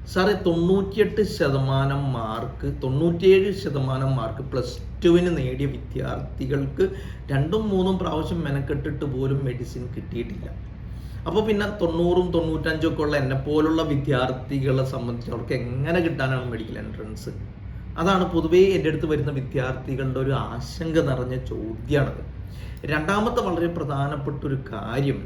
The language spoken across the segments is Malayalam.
സാറേ 98% മാർക്ക് 97% മാർക്ക് +2 നേടിയ വിദ്യാർത്ഥികൾക്ക് 2-3 പ്രാവശ്യം മെനക്കെട്ടിട്ട് പോലും മെഡിസിൻ കിട്ടിയിട്ടില്ല. അപ്പോൾ പിന്നെ 90-ഉം 95-ഉം ഒക്കെ ഉള്ള എന്നെ പോലുള്ള വിദ്യാർത്ഥികളെ സംബന്ധിച്ച് അവർക്ക് എങ്ങനെ കിട്ടാനാണ് മെഡിക്കൽ എൻട്രൻസ്? അതാണ് പൊതുവേ എൻ്റെ അടുത്ത് വരുന്ന വിദ്യാർത്ഥികളുടെ ഒരു ആശങ്ക നിറഞ്ഞ ചോദ്യമാണത്. രണ്ടാമത്തെ വളരെ പ്രധാനപ്പെട്ട ഒരു കാര്യം,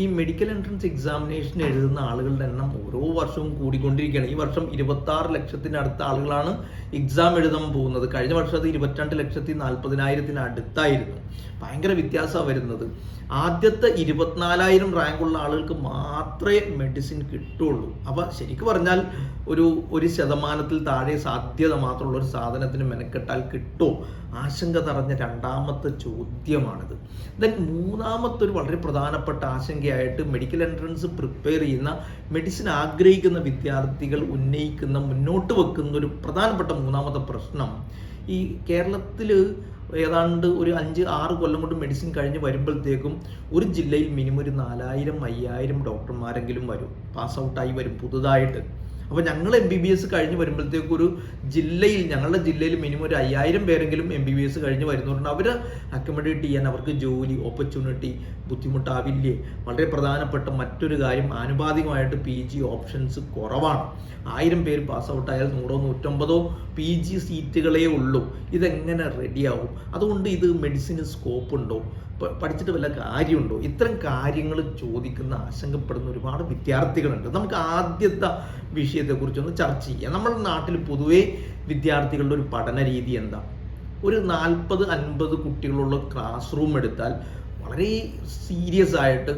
ഈ മെഡിക്കൽ എൻട്രൻസ് എക്സാമിനേഷൻ എഴുതുന്ന ആളുകളുടെ എണ്ണം ഓരോ വർഷവും കൂടിക്കൊണ്ടിരിക്കുകയാണ്. ഈ വർഷം 26 ലക്ഷത്തിനടുത്ത ആളുകളാണ് എക്സാം എഴുതാൻ പോകുന്നത്. കഴിഞ്ഞ വർഷം അത് 22,40,000 അടുത്തായിരുന്നു. ഭയങ്കര വ്യത്യാസമാണ് വരുന്നത്. ആദ്യത്തെ 24,000 റാങ്കുള്ള ആളുകൾക്ക് മാത്രമേ മെഡിസിൻ കിട്ടുള്ളൂ. അപ്പോൾ ശരിക്കും പറഞ്ഞാൽ ഒരു 1% താഴെ സാധ്യത മാത്രമുള്ള ഒരു സാധനത്തിന് മെനക്കെട്ടാൽ കിട്ടുമോ? ആശങ്ക നിറഞ്ഞ രണ്ടാമത്തെ ചോദ്യമാണിത്. ദെൻ മൂന്നാമത്തെ ഒരു വളരെ പ്രധാനപ്പെട്ട ആശങ്കയായിട്ട് മെഡിക്കൽ എൻട്രൻസ് പ്രിപ്പയർ ചെയ്യുന്ന മെഡിസിൻ ആഗ്രഹിക്കുന്ന വിദ്യാർത്ഥികൾ ഉന്നയിക്കുന്ന മുന്നോട്ട് വെക്കുന്ന ഒരു പ്രധാനപ്പെട്ട മൂന്നാമത്തെ പ്രശ്നം, ഈ കേരളത്തിൽ ഏതാണ്ട് ഒരു 5-6 കൊല്ലം കൊണ്ട് മെഡിസിൻ കഴിഞ്ഞ് വരുമ്പോഴത്തേക്കും ഒരു ജില്ലയിൽ മിനിമം ഒരു 4,000-5,000 ഡോക്ടർമാരെങ്കിലും വരും, പാസ് ഔട്ടായി വരും പുതുതായിട്ട്. അപ്പോൾ ഞങ്ങൾ MBBS കഴിഞ്ഞ് വരുമ്പോഴത്തേക്കും ഒരു ജില്ലയിൽ, ഞങ്ങളുടെ ജില്ലയിൽ മിനിമം ഒരു 5,000 പേരെങ്കിലും MBBS കഴിഞ്ഞ് വരുന്നവരുണ്ട്. അവർ അക്കോമഡേറ്റ് ചെയ്യാൻ അവർക്ക് ജോലി ഓപ്പർച്യൂണിറ്റി ബുദ്ധിമുട്ടാവില്ലേ? വളരെ പ്രധാനപ്പെട്ട മറ്റൊരു കാര്യം, ആനുപാതികമായിട്ട് PG ഓപ്ഷൻസ് കുറവാണ്. 1000 പേര് പാസ് ഔട്ടായാൽ 100-150 PG സീറ്റുകളേ ഉള്ളൂ. ഇതെങ്ങനെ റെഡിയാവും? അതുകൊണ്ട് ഇത് മെഡിസിന് സ്കോപ്പ് ഉണ്ടോ? പഠിച്ചിട്ട് വല്ല കാര്യമുണ്ടോ? ഇത്തരം കാര്യങ്ങൾ ചോദിക്കുന്ന, ആശങ്കപ്പെടുന്ന ഒരുപാട് വിദ്യാർത്ഥികളുണ്ട്. നമുക്ക് ആദ്യത്തെ വിഷയത്തെക്കുറിച്ചൊന്ന് ചർച്ച ചെയ്യാം. നമ്മുടെ നാട്ടിൽ പൊതുവേ വിദ്യാർത്ഥികളുടെ ഒരു പഠന രീതി എന്താ? ഒരു 40-50 കുട്ടികളുള്ള ക്ലാസ് റൂം എടുത്താൽ വളരെ സീരിയസ് ആയിട്ട്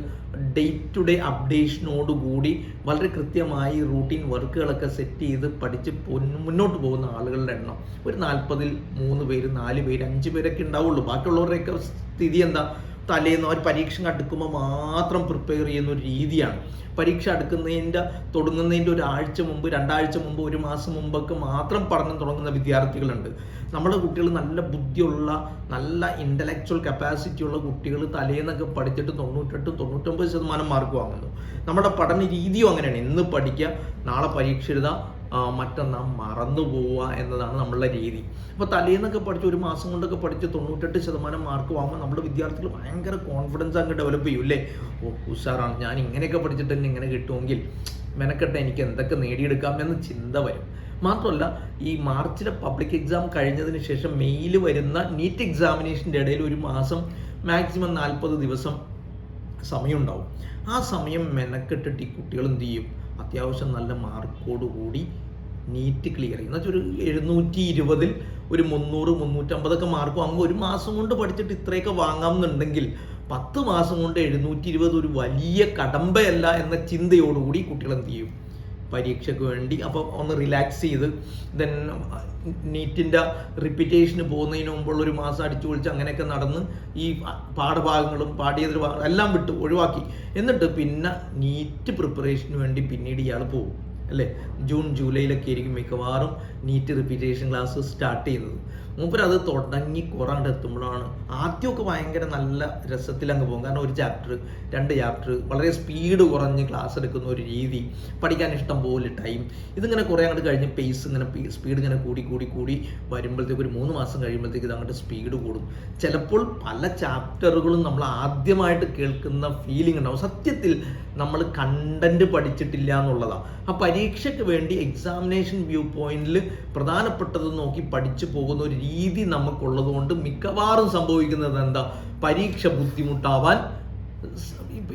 ഡേ ടു ഡേ അപ്ഡേഷനോടുകൂടി വളരെ കൃത്യമായി റൂട്ടീൻ വർക്കുകളൊക്കെ സെറ്റ് ചെയ്ത് പഠിച്ച് മുന്നോട്ട് പോകുന്ന ആളുകളുടെ എണ്ണം ഒരു 40-ൽ 3 പേര്, 4 പേര്, 5 പേരൊക്കെ ഉണ്ടാവുള്ളൂ. ബാക്കിയുള്ളവരുടെയൊക്കെ സ്ഥിതി എന്താ? തലേന്ന് അവർ പരീക്ഷ അടുക്കുമ്പോൾ മാത്രം പ്രിപ്പയർ ചെയ്യുന്ന ഒരു രീതിയാണ്. പരീക്ഷ തുടങ്ങുന്നതിൻ്റെ ഒരാഴ്ച മുമ്പ്, 2 ആഴ്ച മുമ്പ്, 1 മാസം മുമ്പൊക്കെ മാത്രം പഠനം തുടങ്ങുന്ന വിദ്യാർത്ഥികളുണ്ട്. നമ്മുടെ കുട്ടികൾ നല്ല ബുദ്ധിയുള്ള, നല്ല ഇൻ്റലക്ച്വൽ കപ്പാസിറ്റി ഉള്ള കുട്ടികൾ തലേന്നൊക്കെ പഠിച്ചിട്ട് 98-99% മാർക്ക് വാങ്ങുന്നു. നമ്മുടെ പഠന രീതിയും അങ്ങനെയാണ്. ഇന്ന് പഠിക്കുക, നാളെ പരീക്ഷ എഴുതുക, മറ്റന്നാൾ മറന്നു പോവുക എന്നതാണ് നമ്മളുടെ രീതി. അപ്പോൾ തലേന്നൊക്കെ പഠിച്ച് 1 മാസം കൊണ്ടൊക്കെ പഠിച്ച് 98% മാർക്ക് വാങ്ങുമ്പോൾ നമ്മുടെ വിദ്യാർത്ഥികൾ ഭയങ്കര കോൺഫിഡൻസ് അങ്ങ് ഡെവലപ്പ് ചെയ്യും അല്ലേ? ഉഷാറാണ്, ഞാൻ ഇങ്ങനെയൊക്കെ പഠിച്ചിട്ട് തന്നെ ഇങ്ങനെ കിട്ടുമെങ്കിൽ മെനക്കെട്ട് എനിക്ക് എന്തൊക്കെ നേടിയെടുക്കാം എന്ന ചിന്ത വരും. മാത്രമല്ല, ഈ മാർച്ചിലെ പബ്ലിക് എക്സാം കഴിഞ്ഞതിന് ശേഷം മെയ്യിൽ വരുന്ന നീറ്റ് എക്സാമിനേഷൻ്റെ ഇടയിൽ 1 മാസം മാക്സിമം 40 ദിവസം സമയമുണ്ടാവും. ആ സമയം മെനക്കെട്ടിട്ട് ഈ കുട്ടികൾ എന്ത് ചെയ്യും? അത്യാവശ്യം നല്ല മാർക്കോടുകൂടി നീറ്റ് ക്ലിയർ ചെയ്യും. എന്നുവെച്ചാൽ ഒരു 720-ൽ ഒരു 300-350 മാർക്ക് വാങ്ങുമ്പോൾ 1 മാസം കൊണ്ട് പഠിച്ചിട്ട് ഇത്രയൊക്കെ വാങ്ങാമെന്നുണ്ടെങ്കിൽ 10 മാസം കൊണ്ട് 720 ഒരു വലിയ കടമ്പയല്ല എന്ന ചിന്തയോടുകൂടി കുട്ടികൾ എന്ത് ചെയ്യും? പരീക്ഷയ്ക്ക് വേണ്ടി അപ്പോൾ ഒന്ന് റിലാക്സ് ചെയ്ത് ദെൻ നീറ്റിൻ്റെ റിപ്പീറ്റേഷന് പോകുന്നതിന് മുമ്പുള്ള 1 മാസം അടിച്ചു പൊളിച്ച് അങ്ങനെയൊക്കെ നടന്ന് ഈ പാഠഭാഗങ്ങളും പാഠ്യേതര ഭാഗങ്ങളും എല്ലാം വിട്ട് ഒഴിവാക്കി, എന്നിട്ട് പിന്നെ നീറ്റ് പ്രിപ്പറേഷന് വേണ്ടി പിന്നീട് ഇയാൾ പോകും അല്ലേ? ജൂൺ ജൂലൈയിലൊക്കെ ആയിരിക്കും മിക്കവാറും നീറ്റ് റിപ്പീറ്റേഷൻ ക്ലാസ് സ്റ്റാർട്ട് ചെയ്യുന്നത്. മൂപ്പർ അത് തുടങ്ങി കുറണ്ട് എത്തുമ്പോഴാണ് ആദ്യമൊക്കെ ഭയങ്കര നല്ല രസത്തിലങ്ങ് പോകും. കാരണം 1 ചാപ്റ്റർ 2 ചാപ്റ്റർ വളരെ സ്പീഡ് കുറഞ്ഞ് ക്ലാസ് എടുക്കുന്ന ഒരു രീതി, പഠിക്കാൻ ഇഷ്ടം പോലെ ടൈം. ഇതിങ്ങനെ കുറേ അങ്ങോട്ട് കഴിഞ്ഞ് പേസ് ഇങ്ങനെ സ്പീഡ് ഇങ്ങനെ കൂടി വരുമ്പോഴത്തേക്ക് ഒരു 3 മാസം കഴിയുമ്പോഴത്തേക്ക് ഇത് അങ്ങോട്ട് സ്പീഡ് കൂടും. ചിലപ്പോൾ പല ചാപ്റ്ററുകളും നമ്മൾ ആദ്യമായിട്ട് കേൾക്കുന്ന ഫീലിംഗ് ഉണ്ടാവും. സത്യത്തിൽ നമ്മൾ കണ്ടന്റ് പഠിച്ചിട്ടില്ല എന്നുള്ളതാണ്. ആ പരീക്ഷയ്ക്ക് വേണ്ടി എക്സാമിനേഷൻ വ്യൂ പോയിന്റിൽ പ്രധാനപ്പെട്ടത് നോക്കി പഠിച്ചു പോകുന്ന ഒരു രീതി നമുക്കുള്ളത് കൊണ്ട് മിക്കവാറും സംഭവിക്കുന്നത് എന്താ? പരീക്ഷ ബുദ്ധിമുട്ടാവാൻ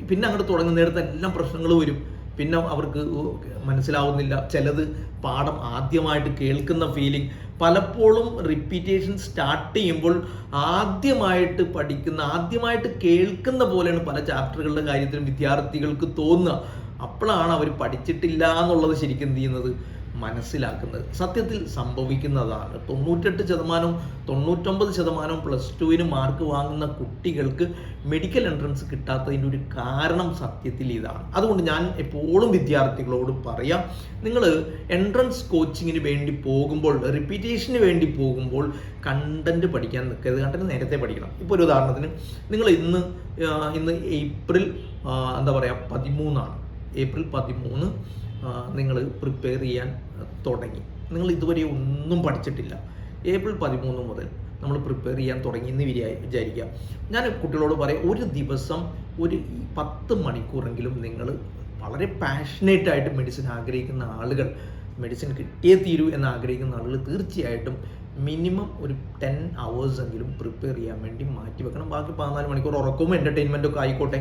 പിന്നെ അങ്ങോട്ട് തുടങ്ങുന്നിടത്ത് എല്ലാം പ്രശ്നങ്ങൾ വരും. പിന്നെ അവർക്ക് മനസ്സിലാവുന്നില്ല. ചിലത് പാഠം ആദ്യമായിട്ട് കേൾക്കുന്ന ഫീലിംഗ്, പലപ്പോഴും റിപ്പീറ്റേഷൻ സ്റ്റാർട്ട് ചെയ്യുമ്പോൾ ആദ്യമായിട്ട് പഠിക്കുന്ന, ആദ്യമായിട്ട് കേൾക്കുന്ന പോലെയാണ് പല ചാപ്റ്ററുകളുടെ കാര്യത്തിൽ വിദ്യാർത്ഥികൾക്ക് തോന്നുക. അപ്പോഴാണ് അവർ പഠിച്ചിട്ടില്ല എന്നുള്ളത് ശരിക്കും എന്ത് ചെയ്യുന്നത്? മനസ്സിലാക്കുന്നത്. സത്യത്തിൽ സംഭവിക്കുന്നതാണ്. 98%-99% +2-ന് മാർക്ക് വാങ്ങുന്ന കുട്ടികൾക്ക് മെഡിക്കൽ എൻട്രൻസ് കിട്ടാത്തതിൻ്റെ ഒരു കാരണം സത്യത്തിൽ ഇതാണ്. അതുകൊണ്ട് ഞാൻ എപ്പോഴും വിദ്യാർത്ഥികളോട് പറയാം, നിങ്ങൾ എൻട്രൻസ് കോച്ചിങ്ങിന് വേണ്ടി പോകുമ്പോൾ, റിപ്പീറ്റേഷന് വേണ്ടി പോകുമ്പോൾ കണ്ടന്റ് പഠിക്കാൻ നിൽക്കരുത്. കണ്ടന്റ് നേരത്തെ പഠിക്കണം. ഇപ്പോൾ ഒരു ഉദാഹരണത്തിന്, നിങ്ങൾ ഇന്ന് ഏപ്രിൽ 13 ഏപ്രിൽ 13 നിങ്ങൾ പ്രിപ്പയർ ചെയ്യാൻ തുടങ്ങി. നിങ്ങൾ ഇതുവരെ ഒന്നും പഠിച്ചിട്ടില്ല. ഏപ്രിൽ 13 മുതൽ നമ്മൾ പ്രിപ്പയർ ചെയ്യാൻ തുടങ്ങി എന്ന് വിചാരിക്കുക. ഞാൻ കുട്ടികളോട് പറയാം, ഒരു ദിവസം ഒരു 10 മണിക്കൂറെങ്കിലും നിങ്ങൾ വളരെ പാഷനേറ്റ് ആയിട്ട് മെഡിസിൻ ആഗ്രഹിക്കുന്ന ആളുകൾ, മെഡിസിൻ കിട്ടിയേ തീരൂ എന്ന് ആഗ്രഹിക്കുന്ന ആളുകൾ തീർച്ചയായിട്ടും മിനിമം ഒരു 10 hours എങ്കിലും പ്രിപ്പയർ ചെയ്യാൻ വേണ്ടി മാറ്റി വെക്കണം. ബാക്കി 14 മണിക്കൂർ ഉറക്കവും എൻ്റർടൈൻമെൻറ്റും ഒക്കെ ആയിക്കോട്ടെ.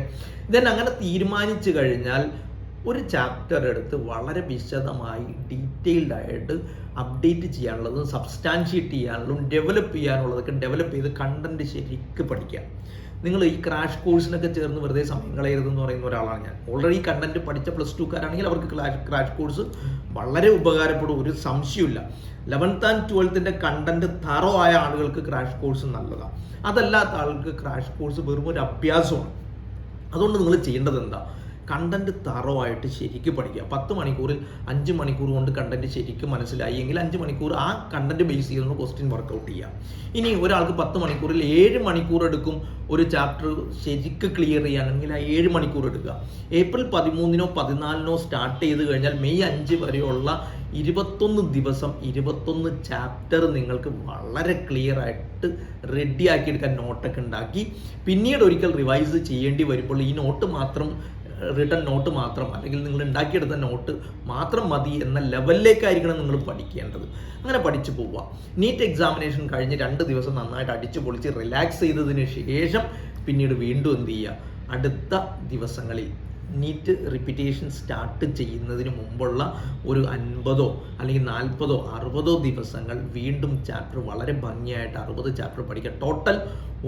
ദെൻ അങ്ങനെ തീരുമാനിച്ചു കഴിഞ്ഞാൽ ഒരു ചാപ്റ്റർ എടുത്ത് വളരെ വിശദമായി ഡീറ്റെയിൽഡ് ആയിട്ട് അപ്ഡേറ്റ് ചെയ്യാനുള്ളതും സബ്സ്റ്റാൻഷിയേറ്റ് ചെയ്യാനുള്ളതും ഡെവലപ്പ് ചെയ്യാനുള്ളതൊക്കെ ഡെവലപ്പ് ചെയ്ത് കണ്ടന്റ് ശരിക്കും പഠിക്കുക. നിങ്ങൾ ഈ ക്രാഷ് കോഴ്സിനൊക്കെ ചേർന്ന് വെറുതെ സമയം കളയരുതെന്ന് പറയുന്ന ഒരാളാണ് ഞാൻ. ഓൾറെഡി കണ്ടന്റ് പഠിച്ച +2-കാരാണെങ്കിൽ അവർക്ക് ക്രാഷ് കോഴ്സ് വളരെ ഉപകാരപ്പെടും, ഒരു സംശയമില്ല. 11th and 12th content thorough ആയ ആളുകൾക്ക് ക്രാഷ് കോഴ്സ് നല്ലതാണ്. അതല്ലാത്ത ആൾക്ക് ക്രാഷ് കോഴ്സ് വെറും ഒരു അഭ്യാസമാണ്. അതുകൊണ്ട് നിങ്ങൾ ചെയ്യേണ്ടത് എന്താ, കണ്ടന്റ് തറോ ആയിട്ട് ശരിക്കും പഠിക്കുക. 10 മണിക്കൂറിൽ 5 മണിക്കൂർ കൊണ്ട് കണ്ടന്റ് ശരിക്കും മനസ്സിലായി എങ്കിൽ 5 മണിക്കൂർ ആ കണ്ടന്റ് ബേസ് ചെയ്തുകൊണ്ട് ക്വസ്റ്റ്യൻ വർക്കൗട്ട് ചെയ്യാം. ഇനി ഒരാൾക്ക് 10 മണിക്കൂറിൽ 7 മണിക്കൂർ എടുക്കും ഒരു ചാപ്റ്റർ ശരിക്കും ക്ലിയർ ചെയ്യാനെങ്കിൽ ആ 7 മണിക്കൂർ എടുക്കുക. ഏപ്രിൽ 13-നോ 14-നോ സ്റ്റാർട്ട് ചെയ്ത് കഴിഞ്ഞാൽ മെയ് 5 വരെയുള്ള 21 ദിവസം 21 ചാപ്റ്റർ നിങ്ങൾക്ക് വളരെ ക്ലിയർ ആയിട്ട് റെഡി ആക്കിയെടുക്കാൻ നോട്ടൊക്കെ ഉണ്ടാക്കി പിന്നീട് ഒരിക്കൽ റിവൈസ് ചെയ്യേണ്ടി വരുമ്പോൾ ഈ നോട്ട് മാത്രം, റിട്ടൺ നോട്ട് മാത്രം അല്ലെങ്കിൽ നിങ്ങൾ ഉണ്ടാക്കിയെടുത്ത നോട്ട് മാത്രം മതി എന്ന ലെവലിലേക്കായിരിക്കണം നിങ്ങൾ പഠിക്കേണ്ടത്. അങ്ങനെ പഠിച്ചു പോവുക. നീറ്റ് എക്സാമിനേഷൻ കഴിഞ്ഞ് 2 ദിവസം നന്നായിട്ട് അടിച്ചു പൊളിച്ച് റിലാക്സ് ചെയ്തതിന് ശേഷം പിന്നീട് വീണ്ടും എന്ത് ചെയ്യുക, അടുത്ത ദിവസങ്ങളിൽ നീറ്റ് റിപ്പീറ്റേഷൻ സ്റ്റാർട്ട് ചെയ്യുന്നതിന് മുമ്പുള്ള ഒരു 50 അല്ലെങ്കിൽ 40 60 ദിവസങ്ങൾ വീണ്ടും ചാപ്റ്റർ വളരെ ഭംഗിയായിട്ട് 60 ചാപ്റ്റർ പഠിക്കുക. ടോട്ടൽ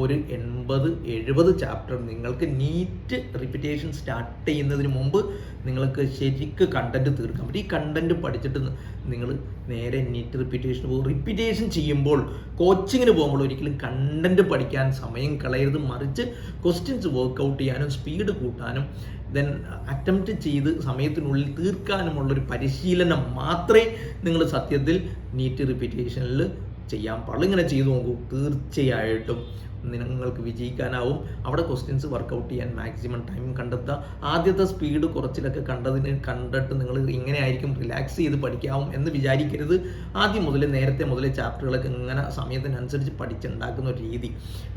ഒരു 80-70 ചാപ്റ്റർ നിങ്ങൾക്ക് നീറ്റ് റിപ്പീറ്റേഷൻ സ്റ്റാർട്ട് ചെയ്യുന്നതിന് മുമ്പ് നിങ്ങൾക്ക് ശരിക്കും കണ്ടന്റ് തീർക്കാൻ പറ്റും. ഈ കണ്ടന്റ് പഠിച്ചിട്ട് നിങ്ങൾ നേരെ നീറ്റ് റിപ്പീറ്റേഷൻ പോകും. റിപ്പീറ്റേഷൻ ചെയ്യുമ്പോൾ കോച്ചിങ്ങിന് പോകുമ്പോൾ ഒരിക്കലും കണ്ടന്റ് പഠിക്കാൻ സമയം കളയരുത്, മറിച്ച് ക്വസ്റ്റ്യൻസ് വർക്കൗട്ട് ചെയ്യാനും സ്പീഡ് കൂട്ടാനും ദെൻ അറ്റംപ്റ്റ് ചെയ്ത് സമയത്തിനുള്ളിൽ തീർക്കാനുമുള്ളൊരു പരിശീലനം മാത്രമേ നിങ്ങൾ സത്യത്തിൽ നീറ്റ് റിപ്പീറ്റേഷനിൽ ചെയ്യാൻ പാടുള്ളൂ. ഇങ്ങനെ ചെയ്തു നോക്കൂ, തീർച്ചയായിട്ടും നിങ്ങൾക്ക് വിജയിക്കാനാവും. അവിടെ ക്വസ്റ്റ്യൻസ് വർക്കൗട്ട് ചെയ്യാൻ മാക്സിമം ടൈം കണ്ടെത്തുക. ആദ്യത്തെ സ്പീഡ് കുറച്ചിലൊക്കെ കണ്ടിട്ട് നിങ്ങൾ ഇങ്ങനെ ആയിരിക്കും റിലാക്സ് ചെയ്ത് പഠിക്കാവും എന്ന് വിചാരിക്കരുത്. ആദ്യം മുതൽ നേരത്തെ മുതലേ ചാപ്റ്ററുകളൊക്കെ ഇങ്ങനെ സമയത്തിനനുസരിച്ച് പഠിച്ചുണ്ടാക്കുന്ന ഒരു രീതി.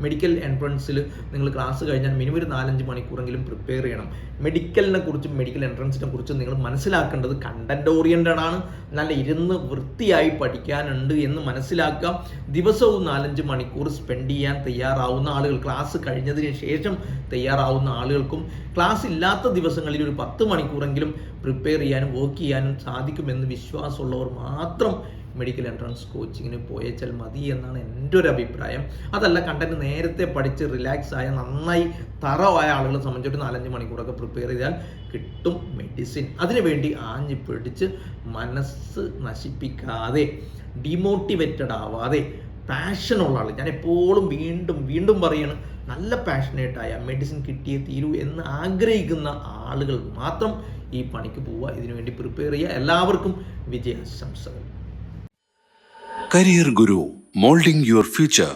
മെഡിക്കൽ എൻട്രൻസിൽ നിങ്ങൾ ക്ലാസ് കഴിഞ്ഞാൽ മിനിമം ഒരു 4-5 മണിക്കൂറെങ്കിലും പ്രിപ്പയർ ചെയ്യണം. മെഡിക്കലിനെ കുറിച്ചും മെഡിക്കൽ എൻട്രൻസിനെ കുറിച്ചും നിങ്ങൾ മനസ്സിലാക്കേണ്ടത് കണ്ടന്റ് ഓറിയൻറ്റഡ് ആണ്, നല്ല ഇരുന്ന് വൃത്തിയായി പഠിക്കാനുണ്ട് എന്ന് മനസ്സിലാക്കുക. ദിവസവും 4-5 മണിക്കൂർ സ്പെൻഡ് ചെയ്യാൻ തയ്യാറാവുന്ന ആളുകൾ, ക്ലാസ് കഴിഞ്ഞതിന് ശേഷം തയ്യാറാവുന്ന ആളുകൾക്കും ക്ലാസ് ഇല്ലാത്ത ദിവസങ്ങളിൽ ഒരു 10 മണിക്കൂറെങ്കിലും പ്രിപ്പയർ ചെയ്യാനും വർക്ക് ചെയ്യാനും സാധിക്കുമെന്ന് വിശ്വാസമുള്ളവർ മാത്രം മെഡിക്കൽ എൻട്രൻസ് കോച്ചിങ്ങിന് പോയേച്ചാൽ മതി എന്നാണ് എൻ്റെ ഒരു അഭിപ്രായം. അതല്ല, കണ്ടന്റ് നേരത്തെ പഠിച്ച് റിലാക്സ് ആയ നന്നായി തറവായ ആളുകളെ സംബന്ധിച്ചിട്ട് 4-5 മണിക്കൂറൊക്കെ പ്രിപ്പയർ ചെയ്താൽ കിട്ടും മെഡിസിൻ. അതിനുവേണ്ടി ആഞ്ഞു പിടിച്ച് മനസ്സ് നശിപ്പിക്കാതെ, ഡിമോട്ടിവേറ്റഡ് ആവാതെ, പാഷനുള്ള ആൾ, ഞാൻ എപ്പോഴും വീണ്ടും പറയാണ്, നല്ല പാഷനേറ്റായ മെഡിസിൻ കിട്ടിയേ തീരൂ എന്ന് ആഗ്രഹിക്കുന്ന ആളുകൾ മാത്രം ഈ പണിക്ക് പോവുക, ഇതിനുവേണ്ടി പ്രിപ്പയർ ചെയ്യുക. എല്ലാവർക്കും വിജയാശംസകൾ. Career Guru, molding your future.